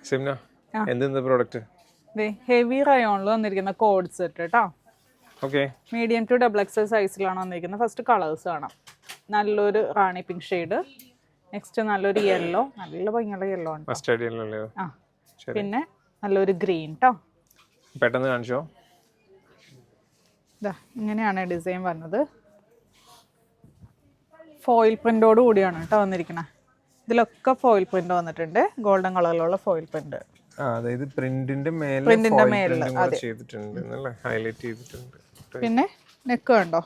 സിംന എന്തെന്താ product? Heavy റയോണിൽ വന്നിരിക്കുന്ന കോഡ് സെറ്റ് കേട്ടോ. Okay, medium to double XL സൈസിലാണ് വന്നിരിക്കുന്നത്. ഫസ്റ്റ് കളേഴ്സ് കാണാം. നല്ലൊരു റാണി പിങ്ക് ഷെയ്ഡ്, നെക്സ്റ്റ് നല്ലൊരു യെല്ലോ, നല്ല ഭംഗിയുള്ള യെല്ലോ ആണ്. Mustard yellow. ആ, പിന്നെ നല്ലൊരു ഗ്രീൻ കേട്ടോ. പെട്ടെന്ന് കാണിച്ചോ. ഇതാ ഇങ്ങനെയാണ് ഡിസൈൻ വരുന്നത്. ഫോയിൽ പ്രിന്റോട് കൂടിയാണ് കേട്ടോ വന്നിരിക്കുന്നത്. ഇതിലൊക്കെ ഫോയിൽ പ്രിന്റ് വന്നിട്ടുണ്ട്, ഗോൾഡൻ കളറിലുള്ള ഫോയിൽ പ്രിന്റ്. അതായത് പ്രിന്റിന്റെ മേലെ ചെയ്തിട്ടുണ്ട്, ഹൈലൈറ്റ് ചെയ്തിട്ടുണ്ട്. പിന്നെ നെക്ക് കണ്ടോ,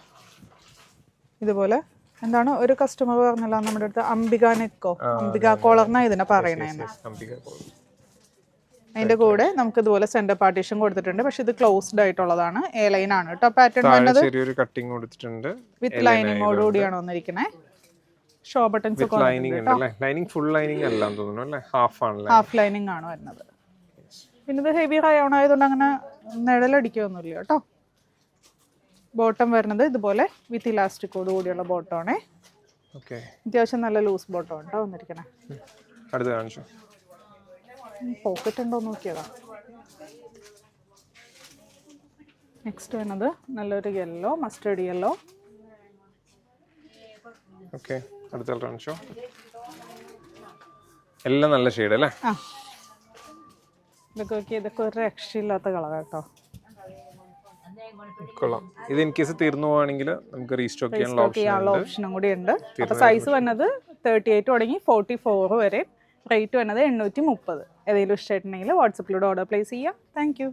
ഇതുപോലെ എന്താണ് ഒരു കസ്റ്റമർ പറഞ്ഞല്ലോ നമ്മുടെ അടുത്ത്, അംബിക നെക്കോ അംബിക കോളർന്നാ ഇതിനെ പറയണേന്ന്. അതിന്റെ കൂടെ നമുക്ക് ഇതുപോലെ സെന്റർ പാർട്ടീഷൻ കൊടുത്തിട്ടുണ്ട്. പക്ഷെ ഇത് ക്ലോസ്ഡ് ആയിട്ടുള്ളതാണ്, എ ലൈൻ ആണ് കേട്ടോ. പാറ്റേൺ വരുന്നത് കട്ടിംഗ് കൊടുത്തിട്ടുണ്ട്, വിത്ത് ലൈനിങ്ങോട് കൂടിയാണ് വന്നിരിക്കുന്നത്. ഷോ ബട്ടൺസ് ഒക്കെ ലൈനിങ് ഫുൾ ലൈനിങ് അല്ല തോന്നുന്നു അല്ലേ, ഹാഫ് ലൈനിങ് ആണ് വരുന്നത്. പിന്നെ ഇത് ഹെവി റയോൺ ആയതുകൊണ്ട് അങ്ങനെ നിഴലടിക്കൊന്നുമില്ല കേട്ടോ. ബോട്ടം വരുന്നത് ഇതുപോലെ വിത്ത് ഇലാസ്റ്റിക്കോട് കൂടിയുള്ള ബോട്ടമാണേ. അത്യാവശ്യം നല്ല ലൂസ് ബോട്ടം കേട്ടോ വന്നിരിക്കണേ. പോക്കറ്റ് ഉണ്ടോ നോക്കിയതാ. നെക്സ്റ്റ് വരുന്നത് നല്ലൊരു യെല്ലോ, മസ്റ്റേർഡ് യെല്ലോ. എല്ലാം നല്ല ഷെയ്ഡ് അല്ലേ. ഇതൊക്കെ ഒരു രക്ഷയില്ലാത്ത കളർ കേട്ടോ. കൊള്ളാം. ഇത് ഇൻ കേസ് തീർന്നു പോവാണെങ്കിൽ നമുക്ക് റീസ്റ്റോക്ക് ചെയ്യാനുള്ള ഓപ്ഷനും കൂടി ഉണ്ട്. അപ്പൊ സൈസ് വന്നത് 38 തുടങ്ങി 44 വരെ. റേറ്റ് വന്നത് 830. ഏതെങ്കിലും ഇഷ്ടമായിട്ടുണ്ടെങ്കിൽ വാട്സപ്പിലൂടെ ഓർഡർ പ്ലേസ് ചെയ്യാം. Thank you.